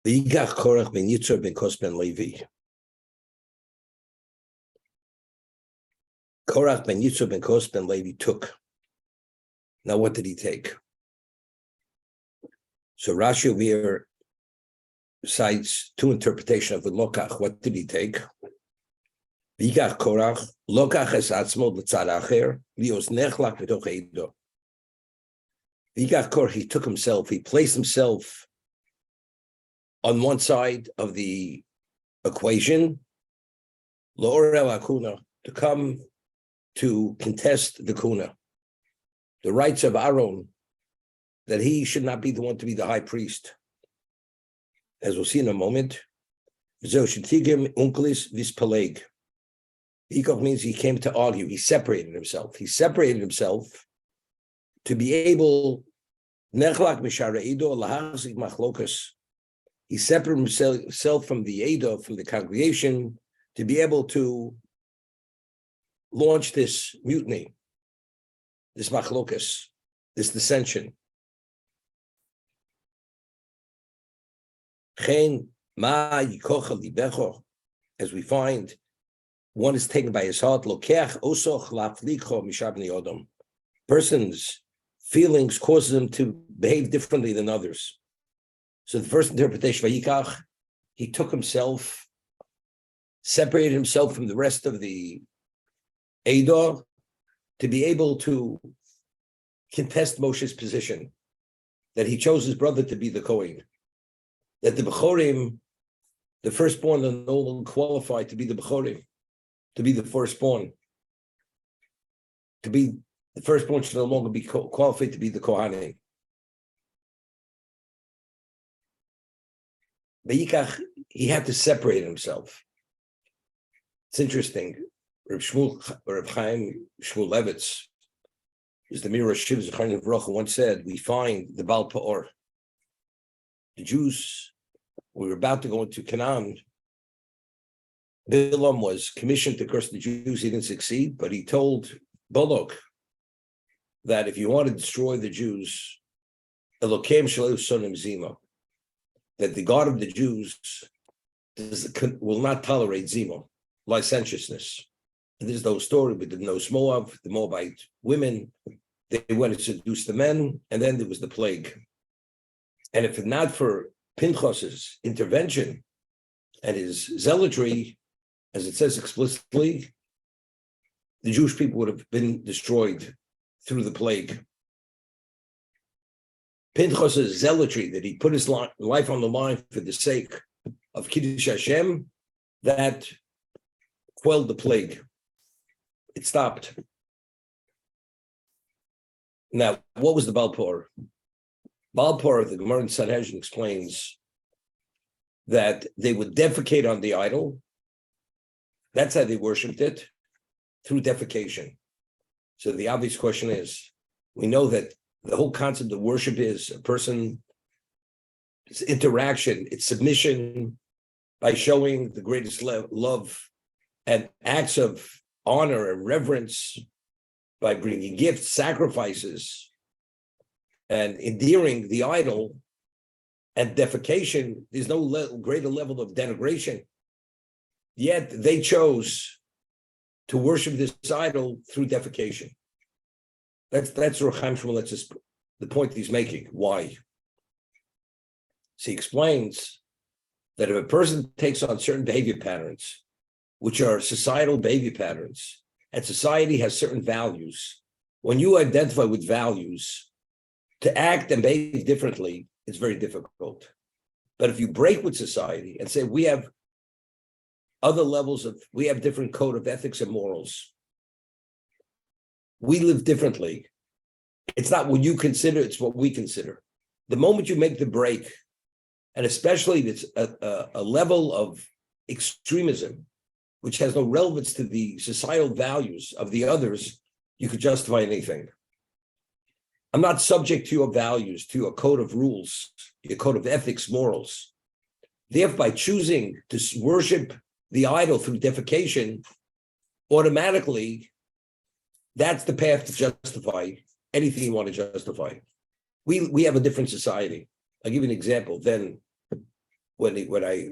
V'yikach Korach ben Yitzhak ben Kos ben Levi. Korach ben Yitzhak ben Kos ben Levi took. Now, what did he take? So Rashi over here cites two interpretations of the lokach. What did he take? V'yikach Korach lokach es atzmo l'tzad acher lios nechlak b'toch eido. V'yikach Korach, he took himself. He placed himself on one side of the equation, L'orel Akuna, to come to contest the Kuna, the rights of Aaron, that he should not be the one to be the high priest. As we'll see in a moment, Unklis Vispaleg. Ikov means he came to argue. He separated himself. He separated himself to be able, Nechlak Mishareido Lahasik Machlokas. He separated himself from the Eidah, from the congregation, to be able to launch this mutiny, this machlokas, this dissension. As we find, one is taken by his heart. Person's feelings causes him to behave differently than others. So the first interpretation, Vayikach, he took himself, separated himself from the rest of the Eidah to be able to contest Moshe's position, that he chose his brother to be the Kohen, that the Bechorim, the firstborn, are no longer qualified to be the Bechorim, to be the firstborn. To be the firstborn should no longer be qualified to be the Kohanim. Vayikach, he had to separate himself. It's interesting. Reb Chaim Shmuel Levitz, who's the Mirror Shiv Zechariah V'rocha, once said, we find the Baal Pa'or. The Jews, we were about to go into Canaan. Bilam was commissioned to curse the Jews. He didn't succeed, but he told Balak that if you want to destroy the Jews, Elokeim Shalei Sonim Zima, that the God of the Jews will not tolerate Zima, licentiousness. And there's no story with the Nos Moab, the Moabite women. They went to seduce the men, and then there was the plague. And if not for Pinchas's intervention and his zealotry, as it says explicitly, the Jewish people would have been destroyed through the plague. Pinchas's zealotry, that he put his life on the line for the sake of Kiddush Hashem, that quelled the plague. It stopped. Now, what was the Baal Pa'or? Baal Pa'or, the Gemara in Sanhedrin explains that they would defecate on the idol. That's how they worshipped it, through defecation. So the obvious question is, we know that the whole concept of worship is a person's interaction, its submission by showing the greatest love and acts of honor and reverence, by bringing gifts, sacrifices, and endearing the idol. And defecation, there's no greater level of denigration. Yet they chose to worship this idol through defecation. That's Reb Chaim Shmuel, that's just the point he's making. Why? So he explains that if a person takes on certain behavior patterns, which are societal behavior patterns, and society has certain values, when you identify with values, to act and behave differently, it's very difficult. But if you break with society and say, we have other levels we have different code of ethics and morals, we live differently. It's not what you consider, it's what we consider. The moment you make the break, and especially it's a level of extremism, which has no relevance to the societal values of the others, you could justify anything. I'm not subject to your values, to your code of rules, your code of ethics, morals. Therefore, by choosing to worship the idol through defecation, automatically, that's the path to justify anything you want to justify. We have a different society. I'll give you an example. Then when I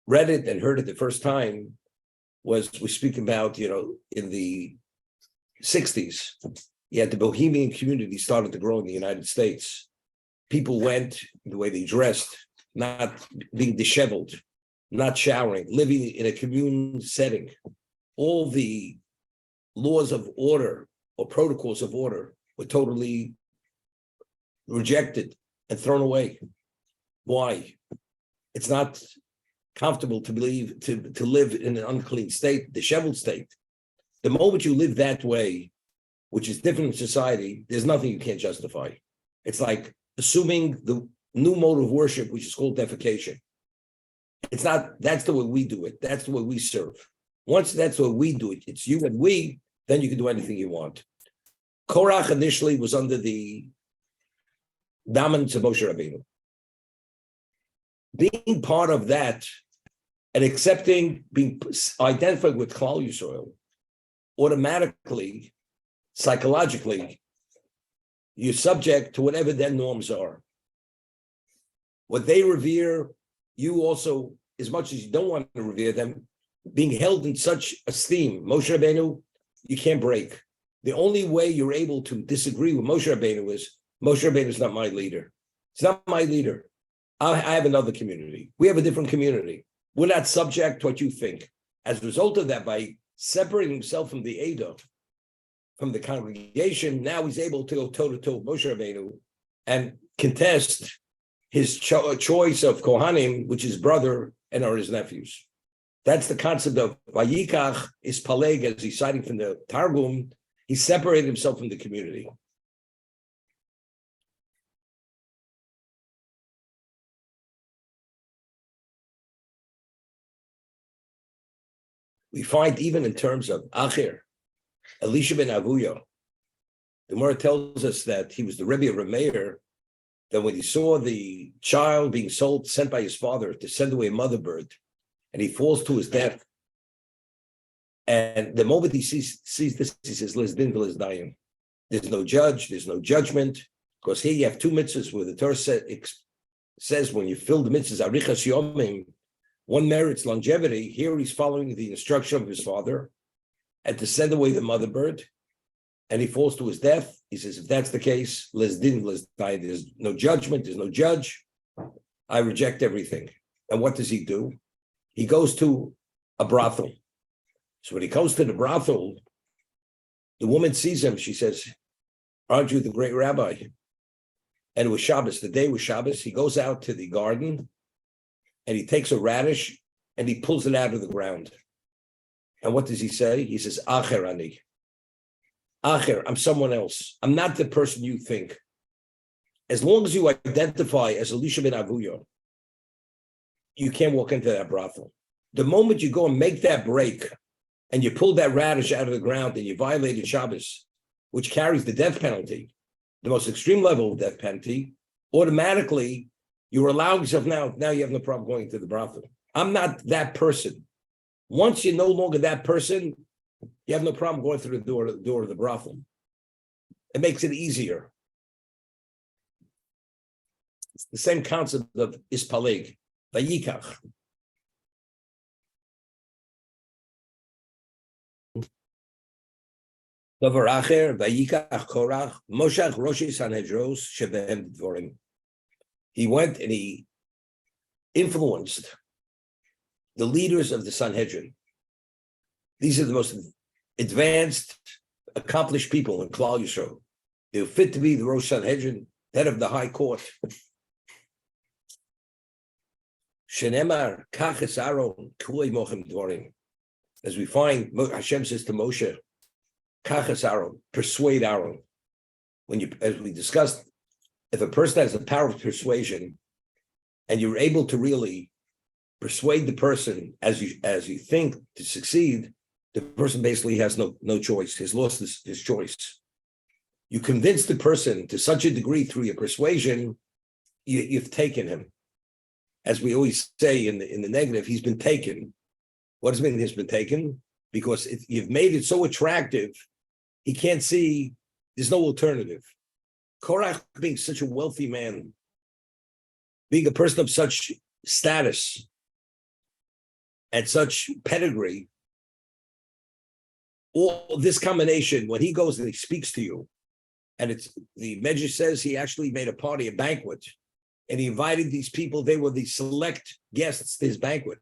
read it and heard it the first time was we speak about, in the 60s, the Bohemian community started to grow in the United States. People went the way they dressed, not being disheveled, not showering, living in a commune setting. All the laws of order or protocols of order were totally rejected and thrown away. Why? It's not comfortable to live in an unclean state, disheveled state. The moment you live that way, which is different in society, there's nothing you can't justify. It's like assuming the new mode of worship, which is called defecation. It's not, that's the way we do it. That's the way we serve. Once that's the way we do it, it's you and we, then you can do anything you want. Korach initially was under the dominance of Moshe Rabbeinu. Being part of that and accepting, being identified with Klal Yisrael, automatically, psychologically, you're subject to whatever their norms are. What they revere, you also, as much as you don't want to revere them, being held in such esteem. Moshe Rabbeinu, you can't break. The only way you're able to disagree with Moshe Rabbeinu is, Moshe Rabbeinu is not my leader. It's not my leader. I have another community. We have a different community. We're not subject to what you think. As a result of that, by separating himself from the Eidah, from the congregation, now he's able to go toe-to-toe with Moshe Rabbeinu and contest his choice of Kohanim, which is his brother and are his nephews. That's the concept of Vayikach is Paleg, as he's citing from the Targum. He separated himself from the community. We find even in terms of Acher, Elisha ben Avuya, the Gemara tells us that he was the Rebbe of Rameir, that when he saw the child being sent by his father to send away a mother bird, and he falls to his death, and the moment he sees this, he says, "Liz din v'liz dayim." There's no judge, there's no judgment, because here you have two mitzvahs where the Torah says when you fill the mitzvahs, arichas yomim, one merits longevity. Here he's following the instruction of his father and to send away the mother bird, and he falls to his death. He says, if that's the case, les din, les die. There's no judgment, there's no judge. I reject everything. And what does he do? He goes to a brothel. So when he comes to the brothel, the woman sees him. She says, aren't you the great rabbi? And it was Shabbos. The day was Shabbos. He goes out to the garden and he takes a radish and he pulls it out of the ground. And what does he say? He says, Acher ani. Acher, I'm someone else. I'm not the person you think. As long as you identify as Elisha ben Avuya, you can't walk into that brothel. The moment you go and make that break and you pull that radish out of the ground and you violated Shabbos, which carries the death penalty, the most extreme level of death penalty, automatically you're allowing yourself now you have no problem going to the brothel. I'm not that person. Once you're no longer that person, you have no problem going through the door of the brothel. It makes it easier. It's the same concept of ispaleg, vayikach. Davar acher, vayikach korach, moshach roshi sanhedros shebehem dvorim. He went and he influenced the leaders of the Sanhedrin. These are the most advanced, accomplished people in Klal Yisrael. They're fit to be the Rosh Sanhedrin, head of the High Court. Shenemar kaches Aaron kulei mochem dvorim. As we find, Hashem says to Moshe, kaches Aaron, persuade Aaron. As we discussed, if a person has the power of persuasion, and you're able to really persuade the person as you think to succeed, the person basically has no choice. He's lost his choice. You convince the person to such a degree through your persuasion, you've taken him. As we always say in the negative, he's been taken. What does it mean he's been taken? Because you've made it so attractive, he can't see there's no alternative. Korach being such a wealthy man, being a person of such status and such pedigree, all this combination, when he goes and he speaks to you, and it's the Medrash says he actually made a party, a banquet, and he invited these people. They were the select guests to his banquet.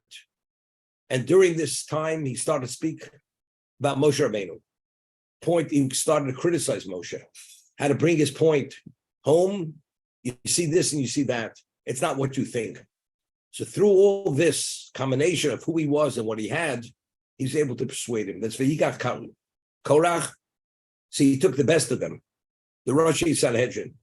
And during this time, he started to speak about Moshe Rabbeinu. He started to criticize Moshe, how to bring his point home. You see this and you see that. It's not what you think. So through all this combination of who he was and what he had, he was able to persuade him. That's why he got Korach. So he took the best of them, the Rosh Sanhedrin.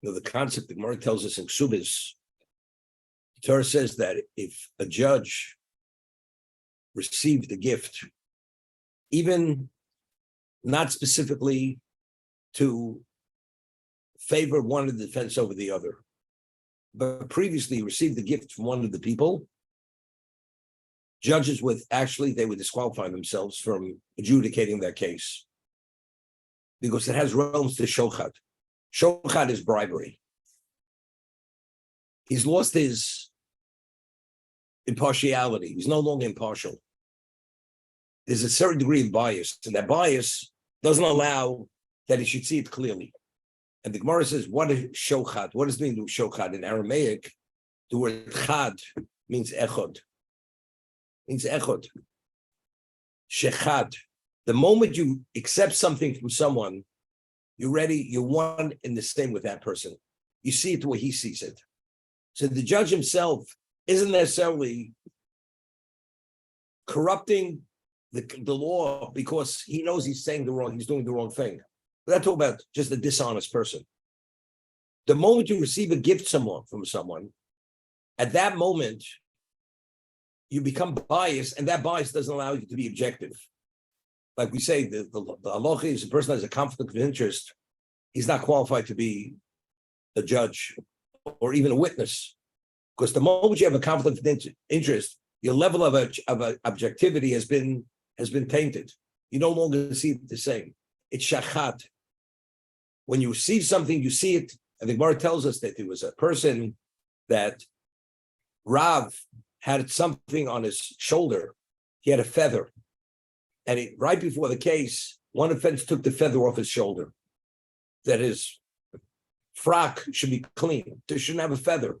The concept that Gemara tells us in Ksubis, the Torah says that if a judge received a gift, even not specifically to favor one of the defense over the other, but previously received the gift from one of the people, judges they would disqualify themselves from adjudicating that case because it has realms to shochad. Shochad is bribery. He's lost his impartiality. He's no longer impartial. There's a certain degree of bias, and that bias doesn't allow that he should see it clearly. And the Gemara says, what is shochad? What does it mean to shochad? In Aramaic, the word chad means echod. Means echod. Shechad. The moment you accept something from someone, you're one in the same with that person. You see it the way he sees it. So the judge himself isn't necessarily corrupting the law because he knows he's doing the wrong thing. We're not talking about just a dishonest person. The moment you receive a gift from someone, at that moment, you become biased, and that bias doesn't allow you to be objective. Like we say, the halacha is a person has a conflict of interest, he's not qualified to be a judge or even a witness. Because the moment you have a conflict of interest, your level of objectivity has been tainted. You no longer see it the same. It's shachat. When you receive something, you see it. And the Gemara tells us that there was a person that Rav had something on his shoulder. He had a feather. And right before the case, one offense took the feather off his shoulder. That his frock should be clean. They shouldn't have a feather.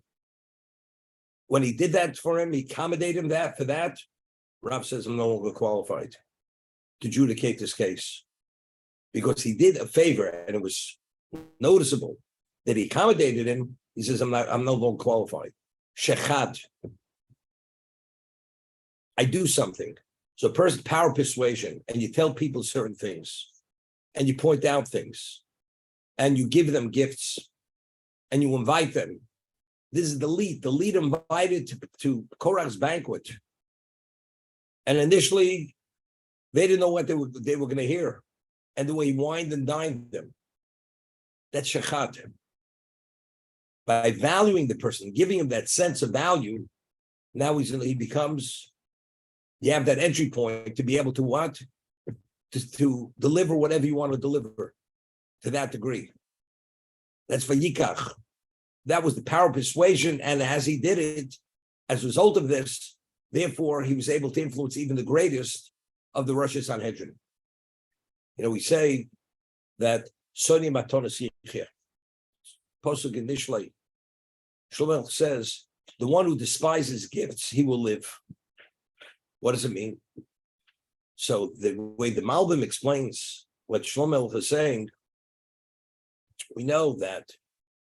When he did that for him, he accommodated him for that. Rav says, I'm no longer qualified to adjudicate this case. Because he did a favor, and it was noticeable that he accommodated him. He says, I'm no longer qualified. Shechad. I do something. So a person, power persuasion, and you tell people certain things, and you point out things, and you give them gifts, and you invite them. This is the lead. The lead invited to Korach's banquet. And initially, they didn't know what they were going to hear. And the way he wined and dined them. That's shechat. By valuing the person, giving him that sense of value, now he becomes... You have that entry point to be able to what? To deliver whatever you want to deliver to that degree. That's vayikach. That was the power of persuasion, and as he did it, as a result of this, therefore, he was able to influence even the greatest of the Rosh Sanhedrin. We say that Soni Matonas Yichya. Posuk in Nishlei, Shlomo says, the one who despises gifts, he will live. What does it mean? So the way the Malbim explains what Shlomo is saying, we know that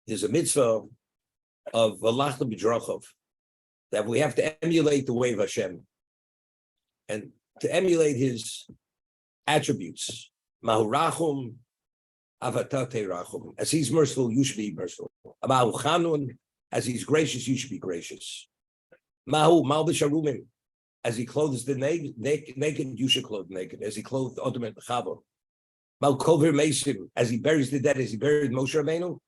there's a mitzvah of Valachta B'drachov, that we have to emulate the way of Hashem. And to emulate his attributes. Mahu rachum, avatate rachum. As he's merciful, you should be merciful. Mahu chanun, as he's gracious, you should be gracious. Mahu malbish arumim, as he clothes the naked, you should clothe naked. As he clothed Odom and Chava. Mahu kover mesim, as he buries the dead, as he buried Moshe Rabbeinu,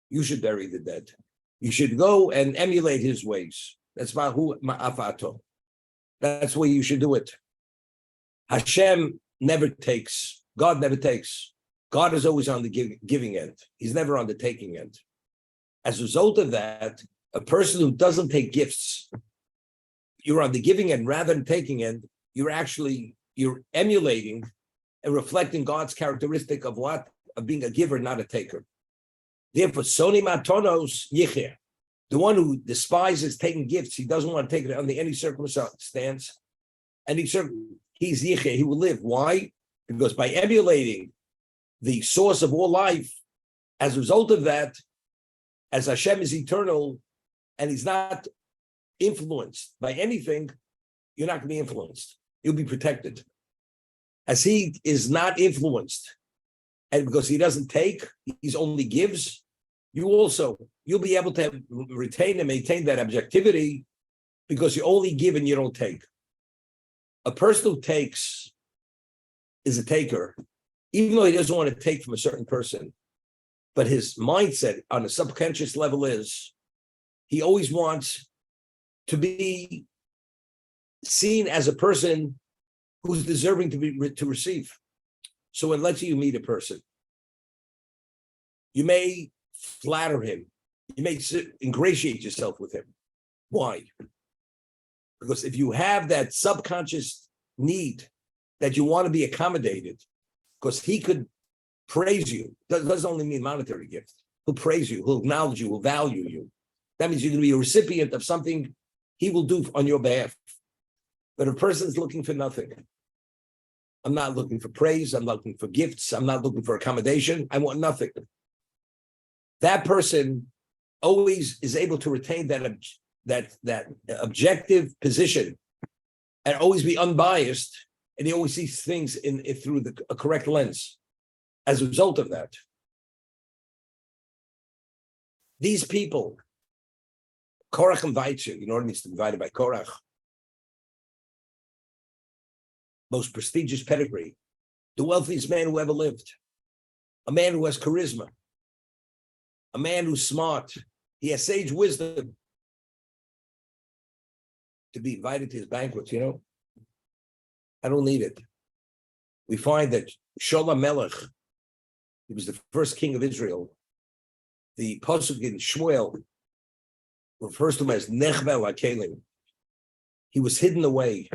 you should bury the dead. You should go and emulate his ways. That's mahu ma'afato. That's where you should do it. Hashem never takes. God never takes. God is always on the giving end. He's never on the taking end. As a result of that, a person who doesn't take gifts, you're on the giving end rather than taking end, you're emulating and reflecting God's characteristic of what? Of being a giver, not a taker. Therefore, Soni Matonos Yichir, the one who despises taking gifts, he doesn't want to take it under any circumstance. And he's Yichir, he will live. Why? Because by emulating the source of all life, as a result of that, as Hashem is eternal and he's not influenced by anything, you're not going to be influenced. You'll be protected. As he is not influenced, and because he doesn't take, he only gives, you'll be able to retain and maintain that objectivity because you only give and you don't take. A person who takes is a taker, even though he doesn't want to take from a certain person, but his mindset on a subconscious level is he always wants to be seen as a person who's deserving to receive. So when, let's say, you meet a person, you may flatter him, you may ingratiate yourself with him. Why? Because if you have that subconscious need that you want to be accommodated, because he could praise you, doesn't only mean monetary gifts. He'll praise you, he'll acknowledge you, he'll value you. That means you're going to be a recipient of something he will do on your behalf. But a person's looking for nothing. I'm not looking for praise. I'm not looking for gifts. I'm not looking for accommodation. I want nothing. That person always is able to retain that objective position and always be unbiased, and he always sees things through a correct lens. As a result of that, these people, Korach invites you. You know what it means to be invited by Korach? Most prestigious pedigree, the wealthiest man who ever lived, a man who has charisma, a man who's smart, he has sage wisdom. To be invited to his banquets, I don't need it. We find that Sholem Melech, he was the first king of Israel. The pasuk in Shmuel refers to him as Nechbel HaKelim. He was hidden away.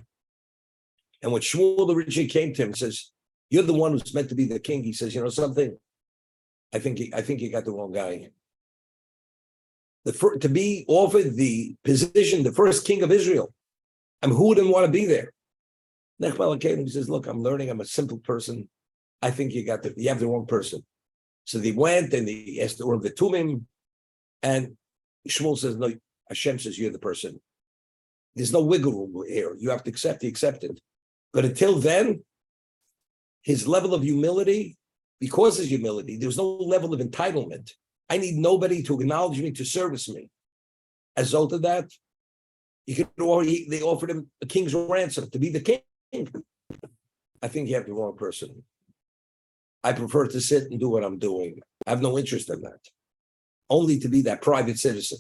And when Shmuel originally came to him and says, "You're the one who's meant to be the king," he says, "You know something? I think you got the wrong guy. To be offered the position, the first king of Israel, who wouldn't want to be there?" Nechbel HaKelim, he says, "Look, I'm learning. I'm a simple person. I think you have the wrong person." So they went and they asked the the Tumim, and Shmuel says, "No." Hashem says, "You're the person. There's no wiggle room here. You have to accept." He accepted. But until then, his level of humility, because his humility, there was no level of entitlement. I need nobody to acknowledge me, to service me. As a result of that, they offered him a king's ransom to be the king. I think you have the wrong person. I prefer to sit and do what I'm doing. I have no interest in that. Only to be that private citizen.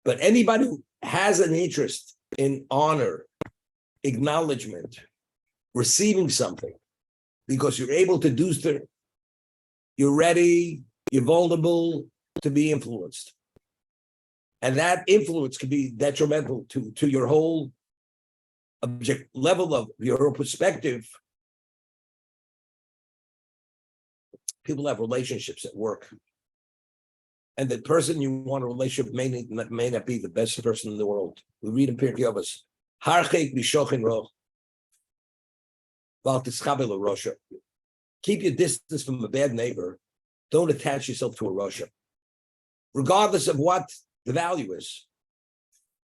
But anybody who has an interest in honor, acknowledgement, receiving something, because you're able to do stuff, you're ready, you're vulnerable to be influenced. And that influence can be detrimental to your whole level of your perspective. People have relationships at work. And the person you want a relationship may not be the best person in the world. We read in Pirkei Avos, Harchek b'shochin roch, v'al tischabel rosha. Keep your distance from a bad neighbor. Don't attach yourself to a rosha. Regardless of what the value is,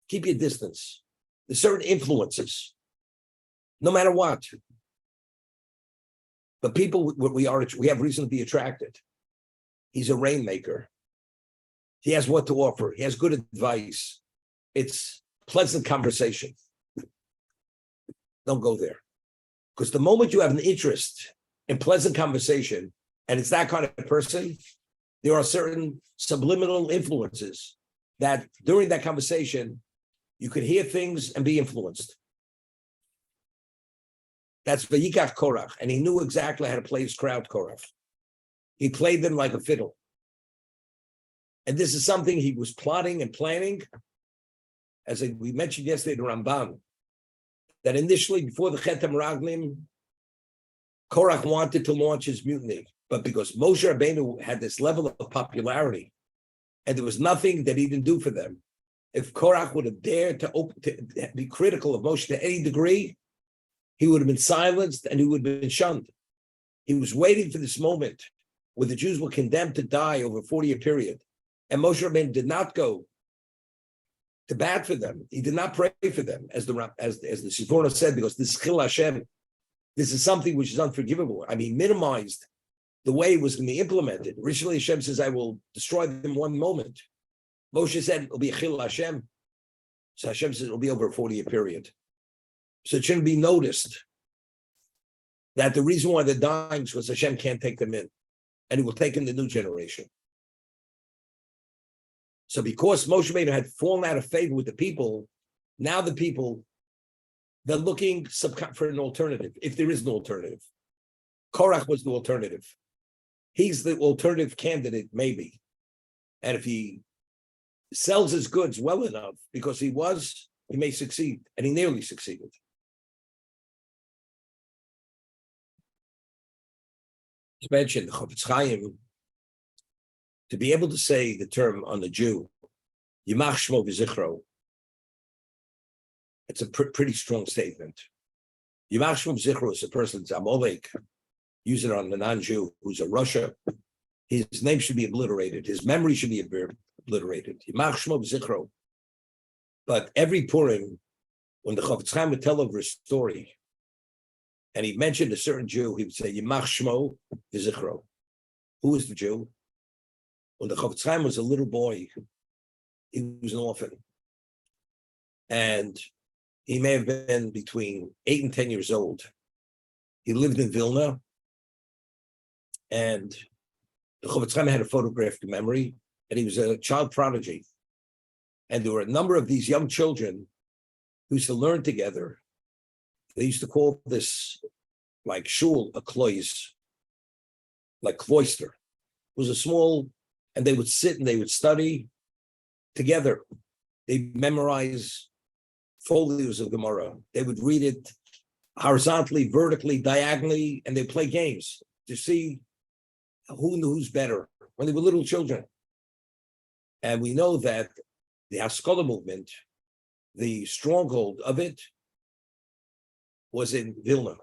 keep your distance. There's certain influences. no matter what. But people, we have reason to be attracted. He's a rainmaker. He has what to offer. He has good advice. It's pleasant conversation. Don't go there. Because the moment you have an interest in pleasant conversation, and it's that kind of person, there are certain subliminal influences that during that conversation, you could hear things and be influenced. That's Vayikach Korach, and he knew exactly how to play his crowd, Korach. He played them like a fiddle. And this is something he was plotting and planning, as we mentioned yesterday, the Ramban, that initially, before the Chetem Raglim, Korach wanted to launch his mutiny, but because Moshe Rabbeinu had this level of popularity, and there was nothing that he didn't do for them, if Korach would have dared to be critical of Moshe to any degree, he would have been silenced and he would have been shunned. He was waiting for this moment where the Jews were condemned to die over a 40-year period, and Moshe Rabbeinu did not go to bat for them. He did not pray for them, as the Siforno said, because this Chil Hashem, this is something which is unforgivable. I mean, minimized the way it was going to be implemented. Originally, Hashem says, I will destroy them one moment. Moshe said, it'll be a Chil Hashem. So Hashem says, it'll be over a 40-year period. So it shouldn't be noticed that the reason why they're dying is because Hashem can't take them in, and he will take in the new generation. So because Moshe Rabbeinu had fallen out of favor with the people, now the people, they're looking for an alternative, if there is an alternative. Korach was the alternative. He's the alternative candidate, maybe. And if he sells his goods well enough, because he may succeed, and he nearly succeeded. As mentioned, Chofetz Chaim, to be able to say the term on the Jew, Yimach Shmo V'Zichro, it's a pretty strong statement. Yimach Shmo V'Zichro is a person's Amalek, use it on the non-Jew who's a Russia. His name should be obliterated. His memory should be obliterated. Yimach Shmo V'Zichro. But every Purim, when the Chofetz Chaim would tell over a story, and he mentioned a certain Jew, he would say, Yimach Shmo V'Zichro. Who is the Jew? When the Chofetz Chaim was a little boy, he was an orphan. And he may have been between 8 and 10 years old. He lived in Vilna, and the Chofetz Chaim had a photographic memory, and he was a child prodigy. And there were a number of these young children who used to learn together. They used to call this, like shul, a klois, like cloister. It was a small, and they would sit and they would study together. They'd memorize folios of Gemara. They would read it horizontally, vertically, diagonally, and they'd play games to see who knew who's better when they were little children. And we know that the Haskalah movement, the stronghold of it, was in Vilna.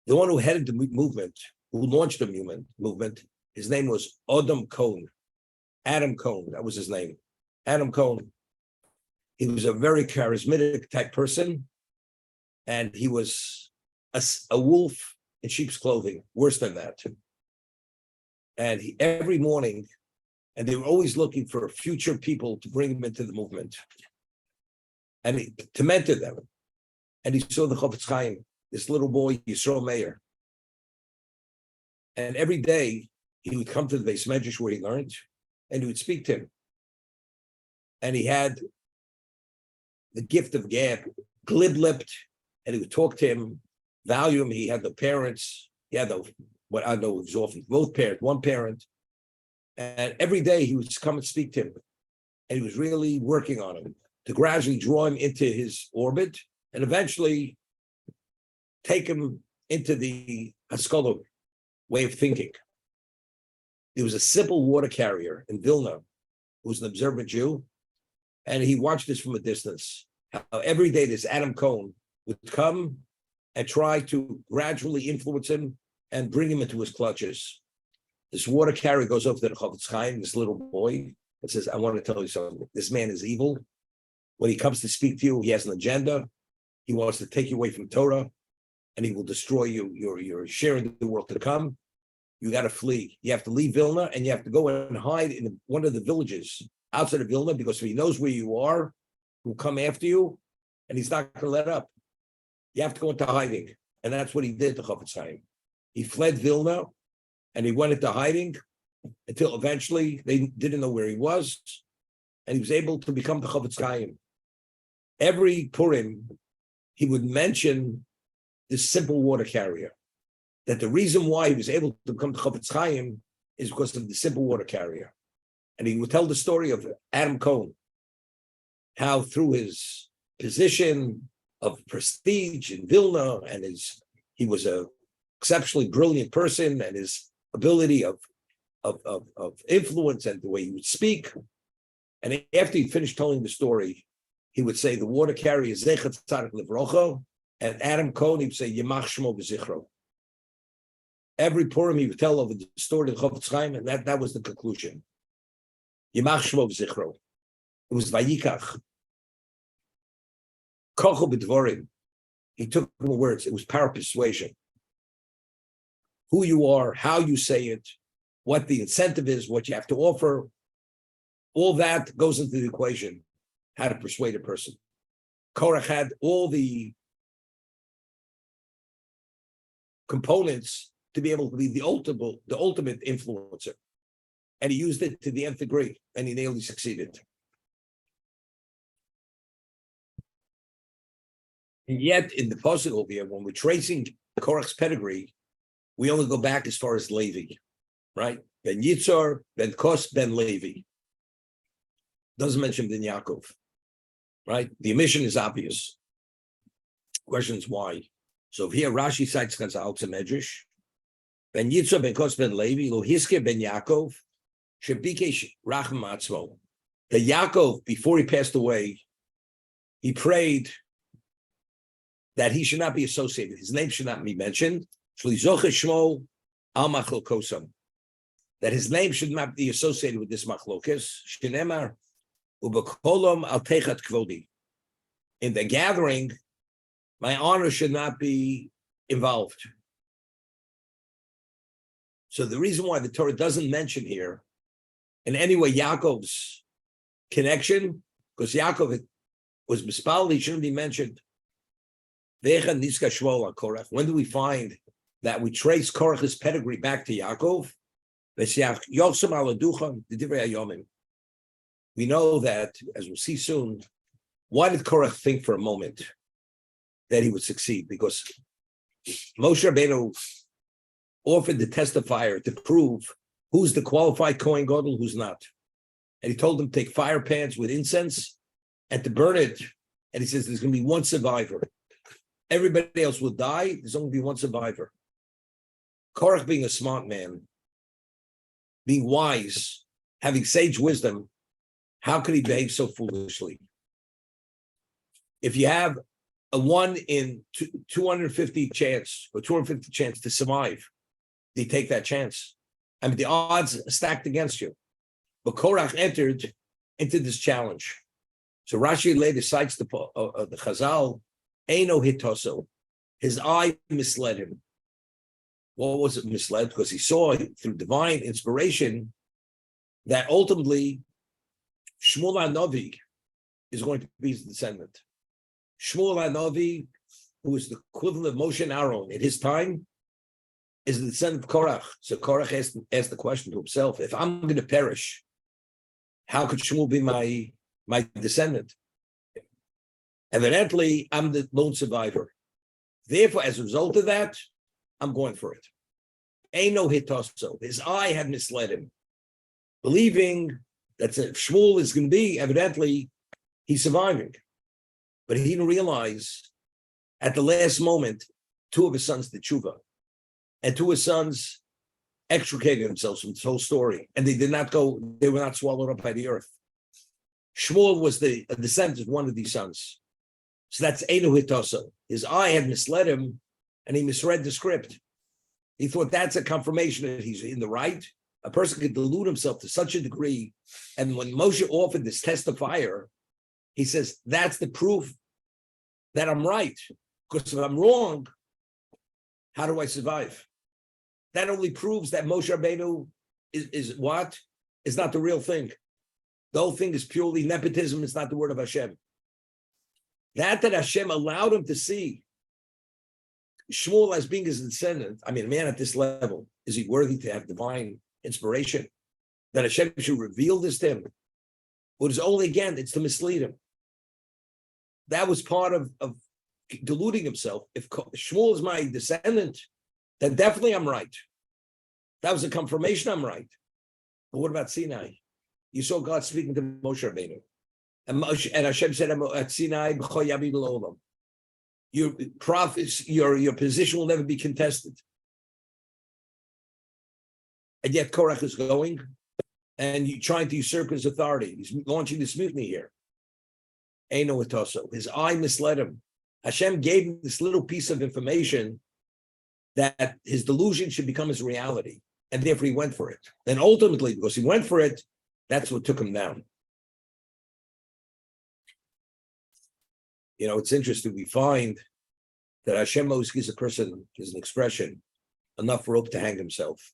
The one who headed the movement, who launched the movement, his name was Adam Cohn. Adam Cohn, that was his name. Adam Cohn. He was a very charismatic type person, and he was a wolf in sheep's clothing, worse than that. And every morning, and they were always looking for future people to bring him into the movement, and to mentor them. And he saw the Chofetz Chaim, this little boy, Yisrael Meir. And every day, he would come to the Beis Medrash where he learned, and he would speak to him. And he had the gift of gab, glib-lipped, and he would talk to him, value him. He had the parents, he had what I know was often both parents, one parent. And every day he would come and speak to him. And he was really working on him to gradually draw him into his orbit and eventually take him into the Haskalah way of thinking. There was a simple water carrier in Vilna who was an observant Jew, and he watched this from a distance. How every day this Adam Cohn would come and try to gradually influence him and bring him into his clutches. This water carrier goes over to the Chofetz Chaim, this little boy, and says, I want to tell you something. This man is evil. When he comes to speak to you, he has an agenda. He wants to take you away from Torah, and he will destroy you. Your share in the world to come. You got to flee. You have to leave Vilna, and you have to go and hide in one of the villages outside of Vilna, because if he knows where you are, he'll come after you, and he's not going to let up. You have to go into hiding, and that's what he did to Chofetz Chaim. He fled Vilna, and he went into hiding until eventually they didn't know where he was, and he was able to become the Chofetz Chaim. Every Purim, he would mention this simple water carrier, that the reason why he was able to become the Chofetz Chaim is because of the simple water carrier. And he would tell the story of Adam Cohen, how through his position of prestige in Vilna, and he was a exceptionally brilliant person, and his ability of influence and the way he would speak. And after he finished telling the story, he would say the water carrier is Zecher Tzadik Livrocho, and Adam Cohen, he would say Yemach Shmo B'Zichro. Every Purim he would tell over the story of Chofetz Chaim, and that was the conclusion. Yemach Shmo B'Zichro. It was Vayikach. Kocho B'Dvorim. He took the words. It was power persuasion. Who you are, how you say it, what the incentive is, what you have to offer, all that goes into the equation, how to persuade a person. Korach had all the components to be able to be the ultimate influencer. And he used it to the nth degree, and he nearly succeeded. And yet, in the pasuk over here, when we're tracing Korach's pedigree, we only go back as far as Levi, right? Ben Yitzhar, Ben Kos, Ben Levi. Doesn't mention Ben Yaakov, right? The omission is obvious. Question is why. So here Rashi cites Chazal to Medrash. Ben Yitzhar, Ben Kos, Ben Levi, Lo Hiske, Ben Yaakov, Shebikesh Rachem Atzmo. The Yaakov, before he passed away, he prayed that he should not be associated. His name should not be mentioned. That his name should not be associated with this machlokes. Shneimar ubekolom al teichat kvodi. In the gathering, my honor should not be involved. So the reason why the Torah doesn't mention here in any way Yaakov's connection, because Yaakov was mispal, he shouldn't be mentioned. When do we find that we trace Korach's pedigree back to Yaakov? We know that, as we'll see soon, why did Korach think for a moment that he would succeed? Because Moshe Rabbeinu offered the testifier to prove who's the qualified Kohen Gadol, who's not. And he told him to take fire pans with incense and to burn it. And he says there's going to be one survivor. Everybody else will die. There's only be one survivor. Korach, being a smart man, being wise, having sage wisdom, how could he behave so foolishly? If you have a 1 in 250 chance or 250 chance to survive, do you take that chance? I mean, the odds are stacked against you. But Korach entered into this challenge. So Rashi later cites the Chazal, Eino hitoso. His eye misled him. What was it misled? Because he saw through divine inspiration that ultimately Shmuel HaNavi is going to be his descendant. Shmuel HaNavi, who is the equivalent of Moshe and Aaron in his time, is the descendant of Korach. So Korach asked the question to himself, if I'm going to perish, how could Shmuel be my descendant? Evidently, I'm the lone survivor. Therefore, as a result of that, I'm going for it. Eino hitoso. His eye had misled him, believing that Shmuel is going to be, evidently, he's surviving. But he didn't realize at the last moment, 2 of his sons did tshuva. And 2 of his sons extricated themselves from this whole story. And they were not swallowed up by the earth. Shmuel was a descendant of one of these sons. So that's Eino hitoso. His eye had misled him, and he misread the script. He thought that's a confirmation that he's in the right. A person could delude himself to such a degree. And when Moshe offered this testifier, he says, that's the proof that I'm right. Because if I'm wrong, how do I survive? That only proves that Moshe Rabbeinu is what? Is not the real thing. The whole thing is purely nepotism. It's not the word of Hashem. That Hashem allowed him to see Shmuel as being his descendant. I mean, a man at this level, is he worthy to have divine inspiration? That Hashem should reveal this to him? But it's only, again, it's to mislead him. That was part of deluding himself. If Shmuel is my descendant, then definitely I'm right. That was a confirmation I'm right. But what about Sinai? You saw God speaking to Moshe Rabbeinu. And Hashem said at Sinai, your prophets, your position will never be contested. And yet Korach is going and you trying to usurp his authority. He's launching this mutiny here. Eino Etoso. His eye misled him. Hashem gave him this little piece of information that his delusion should become his reality. And therefore he went for it. Then ultimately, because he went for it, that's what took him down. You know, it's interesting. We find that Hashem always gives a person, is an expression, enough rope to hang himself.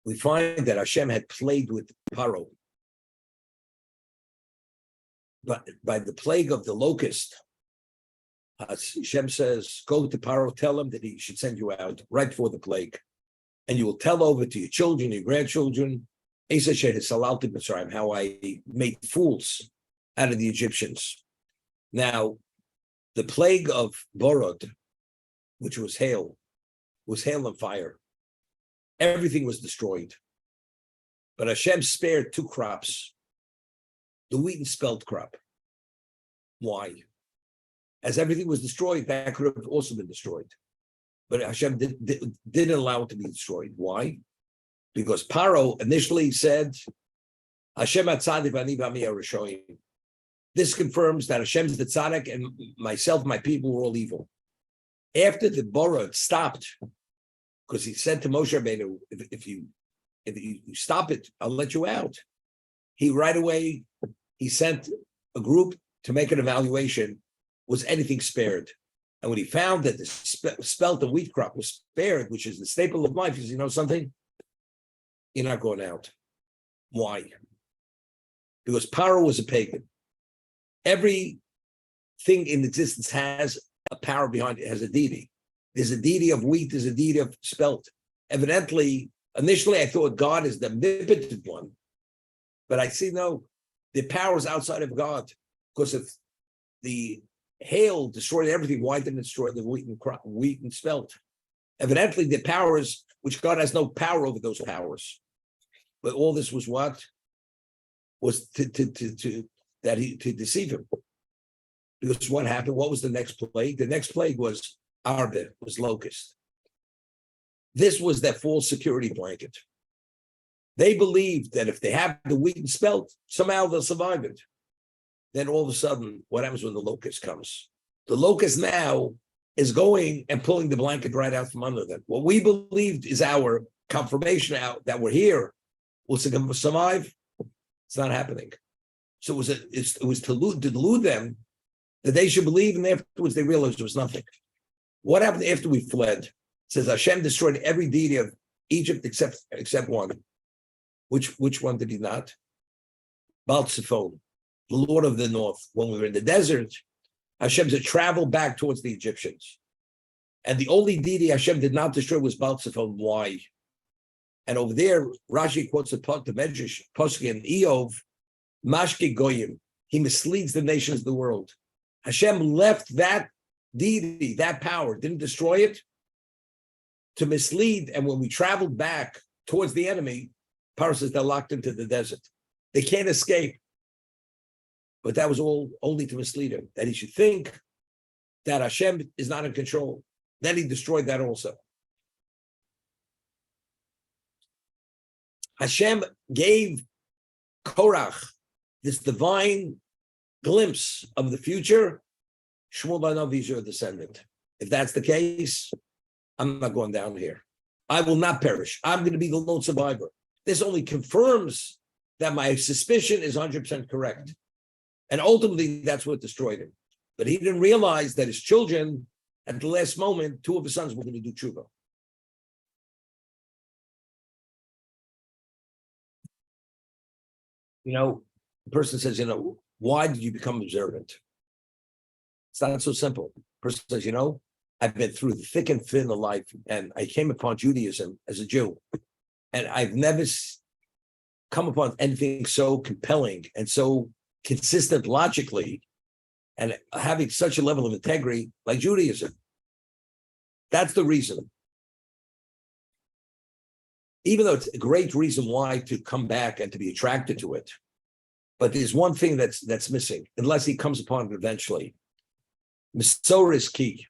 We find that Hashem had played with Paro. But by the plague of the locust, Hashem says, go to Paro, tell him that he should send you out right before the plague. And you will tell over to your children, your grandchildren, how I made fools out of the Egyptians. Now, the plague of Borod, which was hail and fire. Everything was destroyed. But Hashem spared two crops, the wheat and spelt crop. Why? As everything was destroyed, that could have also been destroyed. But Hashem didn't allow it to be destroyed. Why? Because Paro initially said, Hashem HaTzadik v'ani v'ami HaRishonim. This confirms that Hashem's the tzaddik and myself, my people were all evil. After the Borod stopped, because he said to Moshe Rabbeinu, if you stop it, I'll let you out. He right away, he sent a group to make an evaluation. Was anything spared? And when he found that the spelt and wheat crop was spared, which is the staple of life, he said, you know something? You're not going out. Why? Because Paro was a pagan. Everything in existence has a power behind it, has a deity. There's a deity of wheat, there's a deity of spelt. Evidently, initially I thought God is the omnipotent one, but I see no, the power is outside of God. Because if the hail destroyed everything, why didn't it destroy the wheat and spelt? Evidently, the powers, which God has no power over those powers. But all this was what? Was to deceive him. Because what happened? What was the next plague? The next plague was Arbe, was locust. This was their false security blanket. They believed that if they have the wheat and spelt, somehow they'll survive it. Then all of a sudden, what happens when the locust comes? The locust now is going and pulling the blanket right out from under them. What we believed is our confirmation out that we're here will survive. It's not happening. So it was to delude them that they should believe, and afterwards they realized there was nothing. What happened after we fled? It says Hashem destroyed every deity of Egypt except one. Which one did he not? Baal Tzifon, the Lord of the North. When we were in the desert, Hashem said travel back towards the Egyptians. And the only deity Hashem did not destroy was Baal Tzifon. Why? And over there, Rashi quotes the Medrash, Posky and Eov, Mashke Goyim. He misleads the nations of the world. Hashem left that deity, that power, didn't destroy it, to mislead. And when we traveled back towards the enemy, Paro says they're locked into the desert. They can't escape. But that was all only to mislead him, that he should think that Hashem is not in control. Then he destroyed that also. Hashem gave Korach this divine glimpse of the future. Shmuel Banav is your descendant. If that's the case, I'm not going down here. I will not perish. I'm going to be the lone survivor. This only confirms that my suspicion is 100% correct. And ultimately, that's what destroyed him. But he didn't realize that his children, at the last moment, two of his sons were going to do tshuva. The person says, why did you become observant? It's not so simple. The person says, I've been through the thick and thin of life, and I came upon Judaism as a Jew, and I've never come upon anything so compelling and so consistent logically, and having such a level of integrity like Judaism. That's the reason. Even though it's a great reason why to come back and to be attracted to it, but there's one thing that's missing, unless he comes upon it eventually. Masorah is key.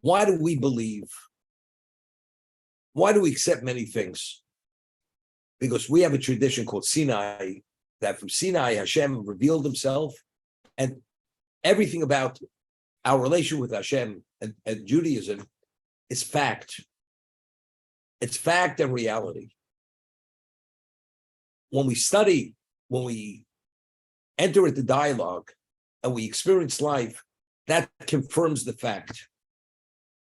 Why do we believe? Why do we accept many things? Because we have a tradition called Sinai, that from Sinai, Hashem revealed himself, and everything about our relation with Hashem and Judaism is fact. It's fact and reality. When we study, when we enter into dialogue, and we experience life, that confirms the fact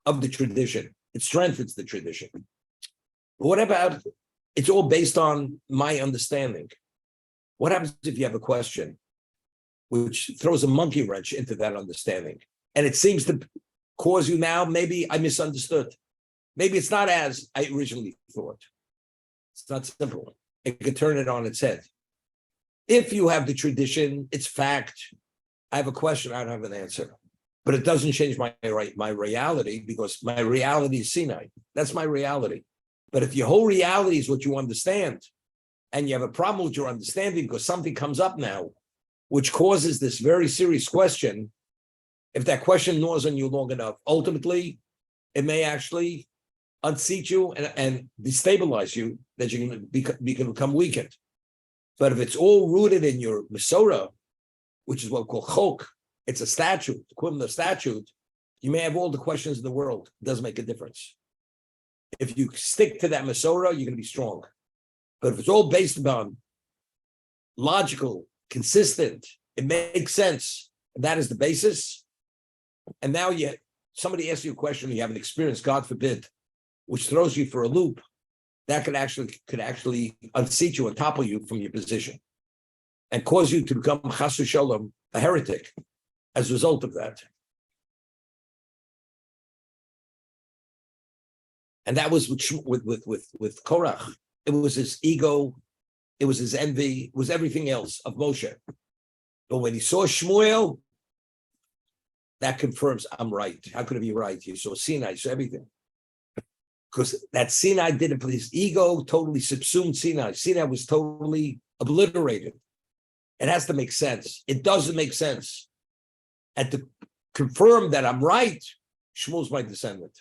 of the tradition. It strengthens the tradition. But what about, it's all based on my understanding. What happens if you have a question which throws a monkey wrench into that understanding? And it seems to cause you now, maybe I misunderstood. Maybe it's not as I originally thought. It's not simple. It could turn it on its head. If you have the tradition, it's fact. I have a question, I don't have an answer. But it doesn't change my reality, because my reality is Sinai. That's my reality. But if your whole reality is what you understand, and you have a problem with your understanding because something comes up now, which causes this very serious question, if that question gnaws on you long enough, ultimately, it may actually unseat you and destabilize you, that you can become weakened. But if it's all rooted in your Masorah, which is what we call chok, it's a statute, equivalent of statute, you may have all the questions in the world. It doesn't make a difference. If you stick to that Masorah, you're going to be strong. But if it's all based upon logical, consistent, it makes sense, and that is the basis, and now somebody asks you a question you haven't experienced, God forbid, which throws you for a loop, that could actually unseat you and topple you from your position and cause you to become chas v'sholom, a heretic, as a result of that. And that was with Korach. It was his ego, it was his envy, it was everything else of Moshe. But when he saw Shmuel, that confirms I'm right. How could it be right? He saw Sinai, he saw everything. Because that Sinai didn't, his ego totally subsumed Sinai. Sinai was totally obliterated. It has to make sense. It doesn't make sense. And to confirm that I'm right, Shmuel's my descendant.